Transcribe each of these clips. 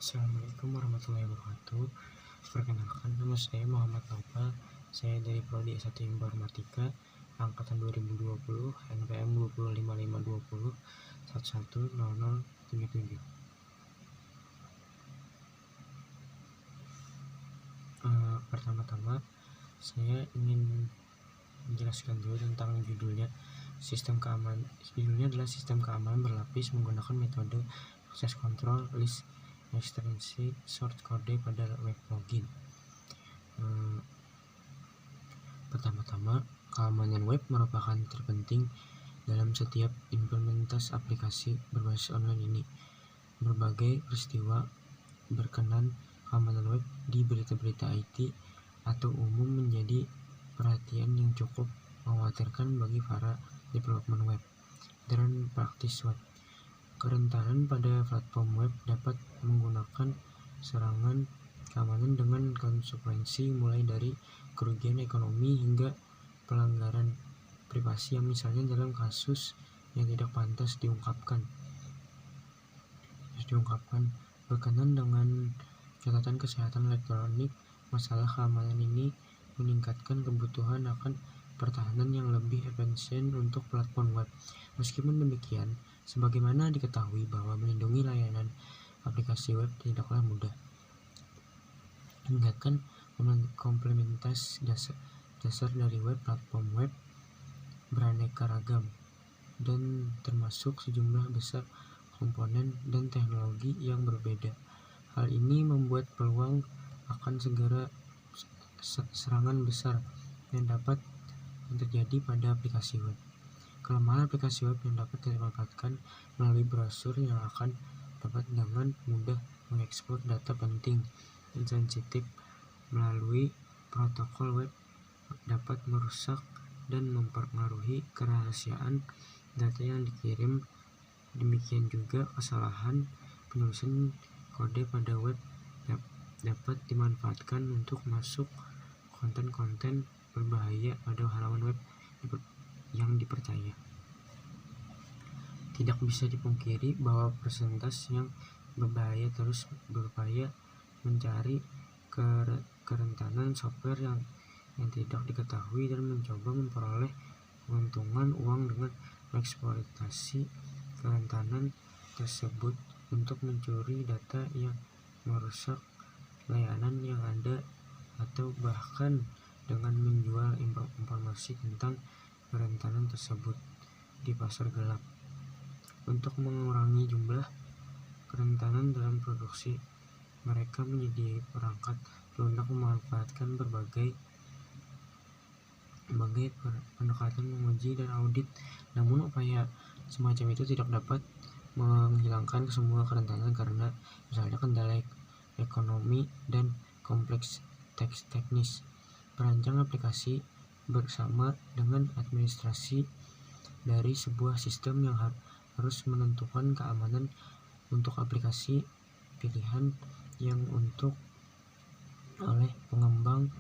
Assalamualaikum warahmatullahi wabarakatuh. Perkenalkan, nama saya Muhammad Naufal. Saya dari Prodi S1 Informatika angkatan 2020, NPM 25520 110077. Pertama-tama saya ingin menjelaskan dulu tentang judulnya. Judulnya adalah sistem keamanan berlapis menggunakan metode akses kontrol, list ekstensi, source code pada web login. Pertama-tama, keamanan web merupakan terpenting dalam setiap implementasi aplikasi berbasis online ini. Berbagai peristiwa berkenan keamanan web di berita-berita IT atau umum menjadi perhatian yang cukup mengkhawatirkan bagi para development web dan praktis web. Kerentanan pada platform web dapat menggunakan serangan keamanan dengan konsekuensi mulai dari kerugian ekonomi hingga pelanggaran privasi yang misalnya dalam kasus yang tidak pantas diungkapkan. Berkenan dengan catatan kesehatan elektronik, masalah keamanan ini meningkatkan kebutuhan akan pertahanan yang lebih efisien untuk platform web. Meskipun demikian, sebagaimana diketahui bahwa melindungi layanan aplikasi web tidaklah mudah. Meningkatkan komplementasi dasar dari platform web beraneka ragam dan termasuk sejumlah besar komponen dan teknologi yang berbeda. Hal ini membuat peluang akan segera serangan besar yang dapat terjadi pada aplikasi web. Kelemahan aplikasi web yang dapat dimanfaatkan melalui browser yang akan dapat dengan mudah mengekspor data penting dan sensitif melalui protokol web dapat merusak dan mempengaruhi kerahasiaan data yang dikirim. Demikian juga kesalahan penulisan kode pada web dapat dimanfaatkan untuk masuk konten-konten berbahaya pada halaman web yang dipercaya. Tidak bisa dipungkiri bahwa persentase yang berbahaya terus berupaya mencari kerentanan software yang tidak diketahui dan mencoba memperoleh keuntungan uang dengan mengeksploitasi kerentanan tersebut untuk mencuri data yang merusak layanan yang ada atau bahkan dengan menjual informasi tentang kerentanan tersebut di pasar gelap. Untuk mengurangi jumlah kerentanan dalam produksi, mereka menyediakan perangkat lunak memanfaatkan berbagai pendekatan menguji dan audit. Namun upaya semacam itu tidak dapat menghilangkan semua kerentanan karena misalnya kendala ekonomi dan kompleks teknis. Perancang aplikasi bersama dengan administrasi dari sebuah sistem yang harus menentukan keamanan untuk aplikasi pilihan yang untuk oleh pengembang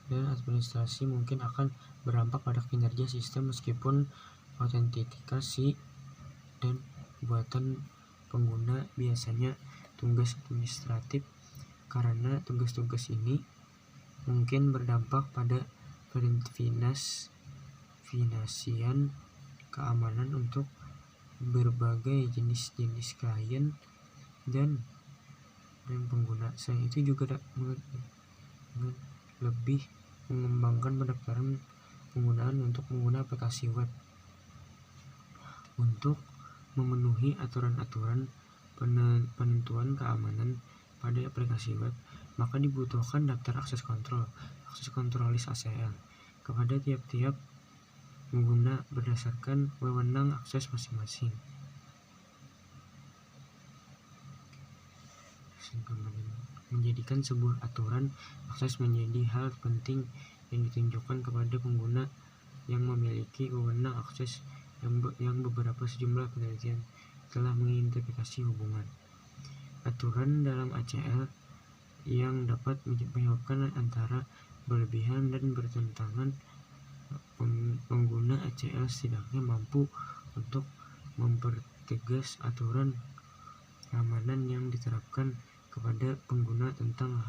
dan administrasi mungkin akan berdampak pada kinerja sistem meskipun autentikasi dan buatan pengguna biasanya tugas administratif karena tugas-tugas ini mungkin berdampak pada finansian keamanan untuk berbagai jenis klien dan pengguna. Selain itu juga lebih mengembangkan pendaftaran penggunaan untuk pengguna aplikasi web. Untuk memenuhi aturan-aturan penentuan keamanan pada aplikasi web, maka dibutuhkan daftar akses kontrol list ACL kepada tiap-tiap pengguna berdasarkan wewenang akses masing-masing. Menjadikan sebuah aturan akses menjadi hal penting yang ditunjukkan kepada pengguna yang memiliki wewenang akses yang beberapa sejumlah penelitian telah mengidentifikasi hubungan aturan dalam ACL yang dapat menyebabkan antara berlebihan dan bertentangan. Pengguna ACL setidaknya mampu untuk mempertegas aturan keamanan yang diterapkan kepada pengguna tentang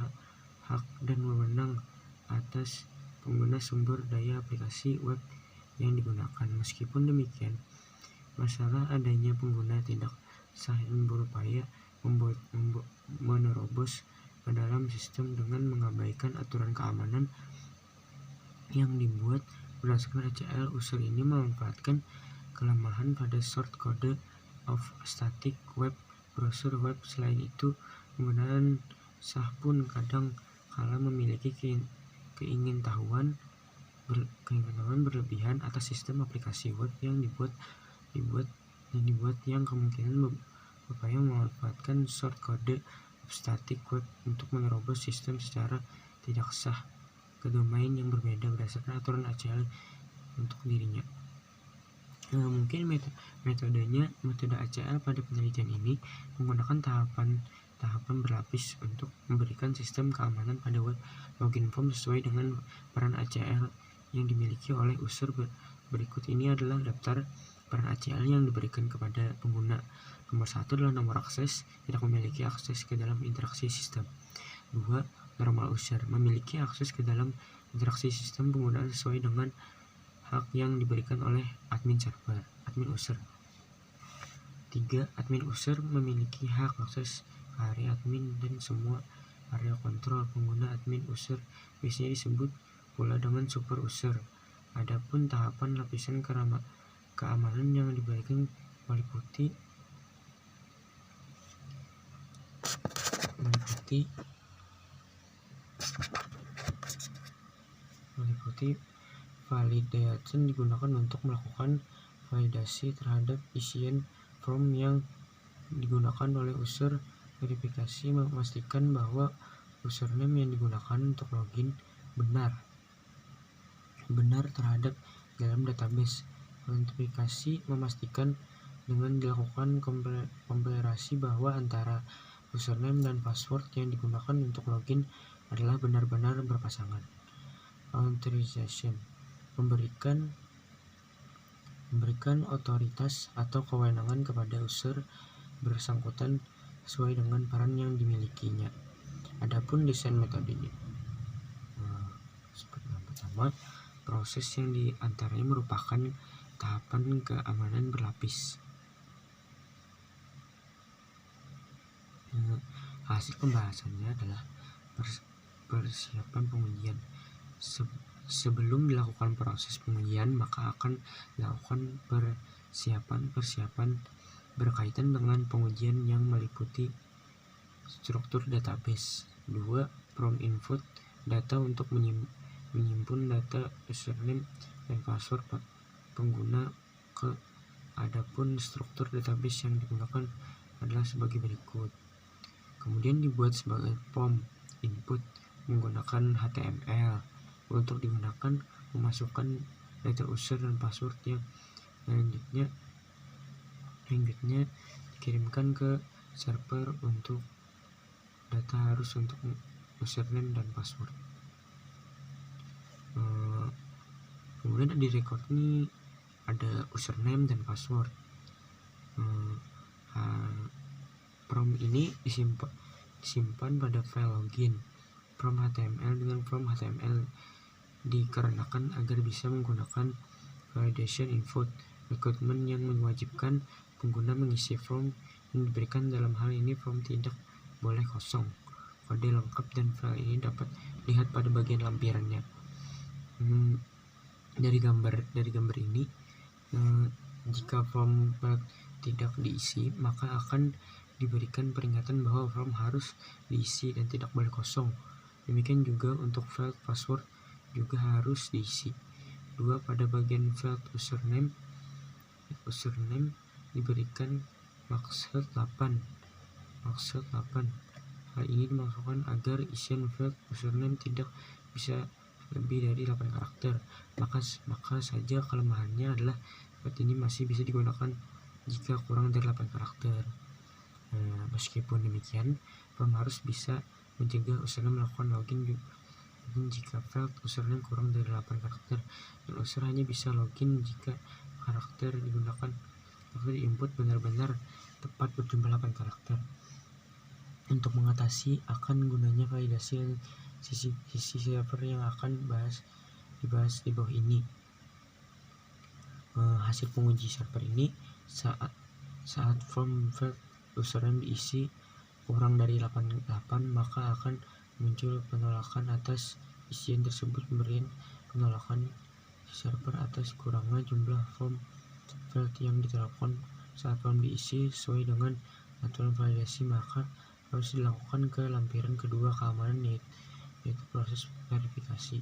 hak dan wewenang atas pengguna sumber daya aplikasi web yang digunakan. Meskipun demikian, masalah adanya pengguna tidak sah yang berupaya menerobos ke dalam sistem dengan mengabaikan aturan keamanan yang dibuat berdasarkan ACL. User ini memanfaatkan kelemahan pada short code of static web browser web. Selain itu, penggunaan sah pun kadang kala memiliki keingintahuan berlebihan atas sistem aplikasi web yang dibuat yang kemungkinan berupaya memanfaatkan short code of static web untuk menerobos sistem secara tidak sah ke domain yang berbeda berdasarkan aturan ACL untuk dirinya. Mungkin metode ACL pada penelitian ini menggunakan tahapan berlapis untuk memberikan sistem keamanan pada web login form sesuai dengan peran ACL yang dimiliki oleh user. Berikut ini adalah daftar peran ACL yang diberikan kepada pengguna. Nomor 1 adalah nomor akses, tidak memiliki akses ke dalam interaksi sistem. 2. Normal user, memiliki akses ke dalam interaksi sistem penggunaan sesuai dengan hak yang diberikan oleh admin user. 3. Admin user memiliki hak akses ke area admin dan semua area kontrol pengguna. Admin user biasanya disebut pula dengan super user. Adapun tahapan lapisan keamanan yang diberikan meliputi validation digunakan untuk melakukan validasi terhadap isian form yang digunakan oleh user. Verifikasi memastikan bahwa username yang digunakan untuk login benar terhadap dalam database. Autentikasi memastikan dengan dilakukan komparasi bahwa antara username dan password yang digunakan untuk login adalah benar-benar berpasangan. Authorization memberikan otoritas atau kewenangan kepada user bersangkutan sesuai dengan peran yang dimilikinya. Adapun desain metodenya, seperti yang pertama, proses yang diantaranya merupakan tahapan keamanan berlapis. Hasil pembahasannya adalah persiapan pengujian. Sebelum dilakukan proses pengujian, maka akan dilakukan persiapan berkaitan dengan pengujian yang meliputi struktur database. 2. From input data untuk menyimpan data username dan password pengguna ke. Adapun struktur database yang digunakan adalah sebagai berikut. Kemudian dibuat sebagai form input menggunakan HTML untuk digunakan memasukkan data user dan password yang selanjutnya dikirimkan ke server untuk data harus untuk username dan password. Kemudian di record ini ada username dan password. From ini disimpan pada file login from HTML dengan from HTML dikarenakan agar bisa menggunakan validation input requirement yang mewajibkan pengguna mengisi form yang diberikan. Dalam hal ini form tidak boleh kosong. Kode lengkap dan file ini dapat dilihat pada bagian lampirannya. Dari gambar ini, jika form tidak diisi, maka akan diberikan peringatan bahwa form harus diisi dan tidak boleh kosong. Demikian juga untuk file password juga harus diisi. 2. Pada bagian file username diberikan maksud 8. Hal ini dimaksudkan agar isian file username tidak bisa lebih dari 8 karakter. Maka saja kelemahannya adalah file ini masih bisa digunakan jika kurang dari 8 karakter. Meskipun demikian, form harus bisa mencegah username melakukan login jika file username kurang dari 8 karakter, dan user hanya bisa login jika karakter digunakan input benar-benar tepat berjumlah 8 karakter. Untuk mengatasi akan gunanya validasi sisi server yang akan dibahas di bawah ini. Hasil penguji server ini saat form field username diisi kurang dari 88, maka akan muncul penolakan atas isian tersebut. Pemberian penolakan server atas kurangnya jumlah form field yang diterapkan saat form diisi sesuai dengan aturan validasi, maka harus dilakukan ke lampiran kedua keamanan, yaitu proses verifikasi.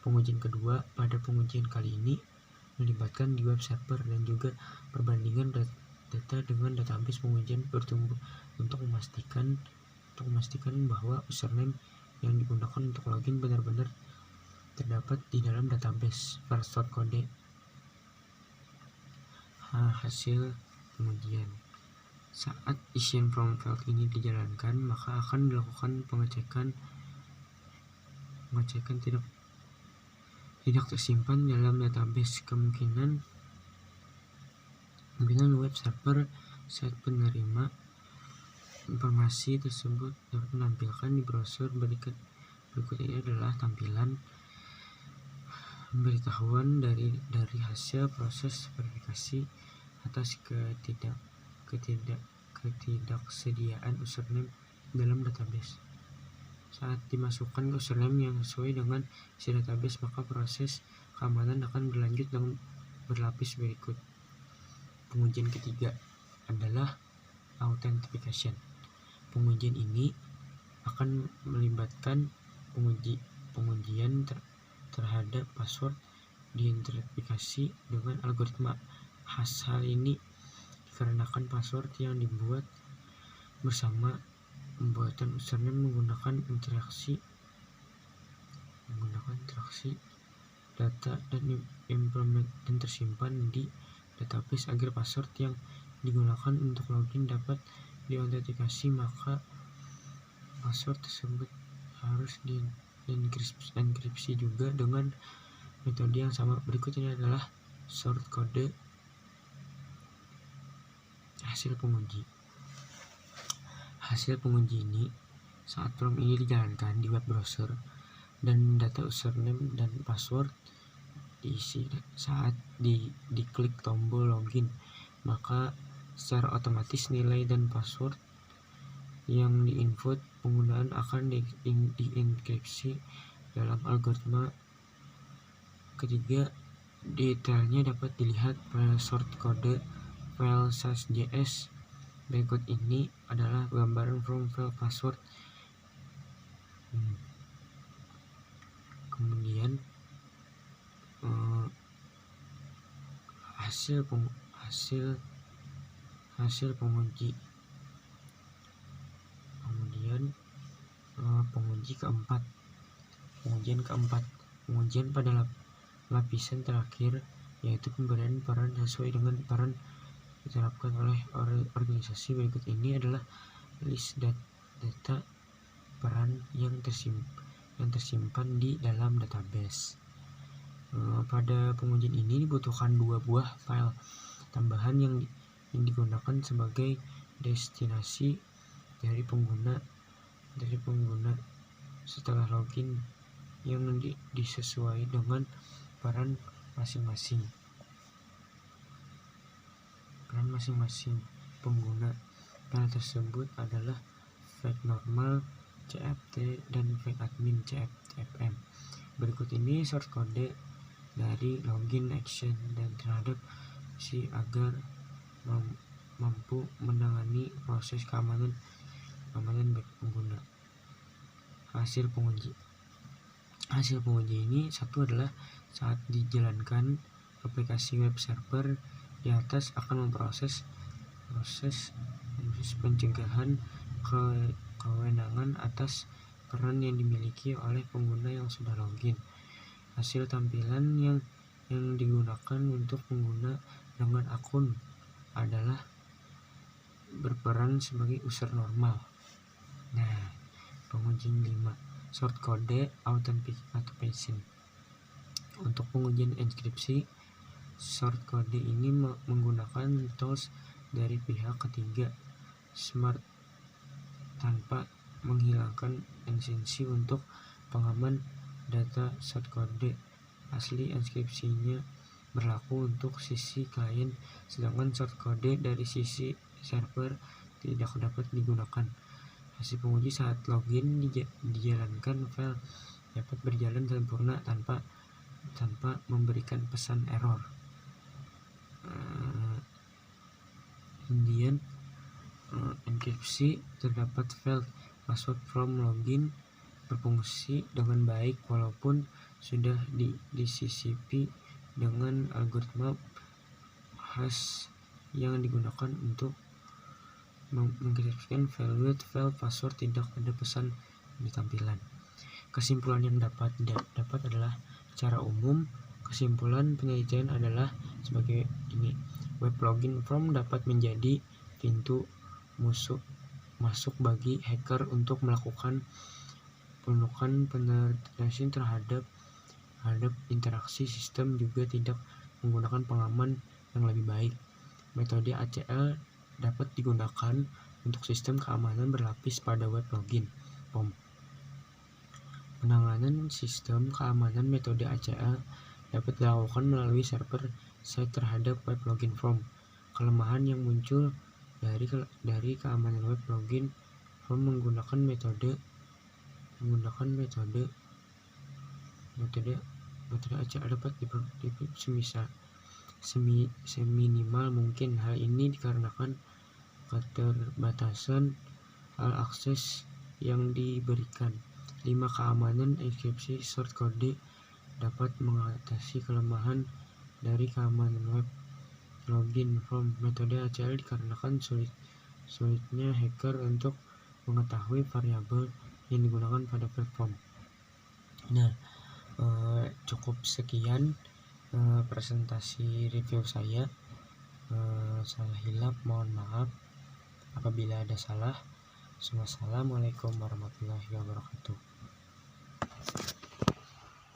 Pengujian kedua pada pengujian kali ini melibatkan di web server dan juga perbandingan data dengan database. Pengujian bertumbuh untuk memastikan bahwa username yang digunakan untuk login benar-benar terdapat di dalam database source code. Hasil pengujian saat isian form field ini dijalankan, maka akan dilakukan pengecekan tidak tersimpan dalam database. Kemungkinan web server saat penerima informasi tersebut dapat menampilkan di browser. Berikut ini adalah tampilan pemberitahuan dari hasil proses verifikasi atas ketidaksediaan username dalam database. Saat dimasukkan ke username yang sesuai dengan isi database, maka proses keamanan akan berlanjut dengan berlapis berikut. Pengujian ketiga adalah authentication. Pengujian ini akan melibatkan pengujian terhadap password diidentifikasi dengan algoritma khas. Hal ini dikarenakan password yang dibuat bersama pembuatan username menggunakan interaksi data dan tersimpan di database. Agar password yang digunakan untuk login dapat diautentikasi, maka password tersebut harus dienkripsi juga dengan metode yang sama. Berikut ini adalah source code hasil penguji. Hasil penguji ini saat form ini dijalankan di web browser dan data username dan password diisi saat diklik tombol login, maka secara otomatis nilai dan password yang diinput penggunaan akan dienkripsi dalam algoritma. Ketiga, detailnya dapat dilihat pada source code file SAS.js. Berikut ini adalah gambaran form field password. Kemudian hasil penguji. Kemudian pengujian pada lapisan terakhir, yaitu pemberian peran sesuai dengan peran diterapkan oleh organisasi. Berikut ini adalah list data peran yang tersimpan di dalam database. Pada pengujian ini dibutuhkan 2 buah file tambahan yang digunakan sebagai destinasi dari pengguna setelah login, yang disesuaikan dengan peran masing-masing pengguna. File tersebut adalah fake normal CFT dan fake admin CFM. Berikut ini source code dari login action dan terhadap si agar mampu menangani proses keamanan bagi pengguna. Hasil penguji ini satu adalah saat dijalankan aplikasi web server di atas akan memproses pencegahan kewenangan atas peran yang dimiliki oleh pengguna yang sudah login. Hasil tampilan yang digunakan untuk pengguna dengan akun adalah berperan sebagai user normal. Pengujian 5, source code authentication. Untuk pengujian enkripsi, source code ini menggunakan tools dari pihak ketiga, Smart tanpa menghilangkan esensi untuk pengaman data shortcode asli. Enkripsinya berlaku untuk sisi klien, sedangkan shortcode dari sisi server tidak dapat digunakan. Hasil penguji saat login dijalankan, file dapat berjalan sempurna tanpa memberikan pesan error. Kemudian enkripsi terdapat file password from login berfungsi dengan baik walaupun sudah disisipi dengan algoritma hash yang digunakan untuk mengeksekusikan file password. Tidak ada pesan di tampilan. Kesimpulan yang dapat adalah secara umum kesimpulan penelitian adalah sebagai ini: web login form dapat menjadi pintu masuk bagi hacker untuk melakukan penetrasi terhadap interaksi sistem, juga tidak menggunakan pengaman yang lebih baik. Metode ACL dapat digunakan untuk sistem keamanan berlapis pada web login form. Penanganan sistem keamanan metode ACL dapat dilakukan melalui server side terhadap web login form. Kelemahan yang muncul dari keamanan web login form menggunakan metode ACL dapat seminimal mungkin. Hal ini dikarenakan keterbatasan hal akses yang diberikan. 5. Keamanan enkripsi shortcode dapat mengatasi kelemahan dari keamanan web login form. Metode ACL dikarenakan sulitnya hacker untuk mengetahui variabel yang digunakan pada platform. Nah, cukup sekian presentasi review saya. Salah hilap mohon maaf apabila ada salah. Wassalamualaikum warahmatullahi wabarakatuh.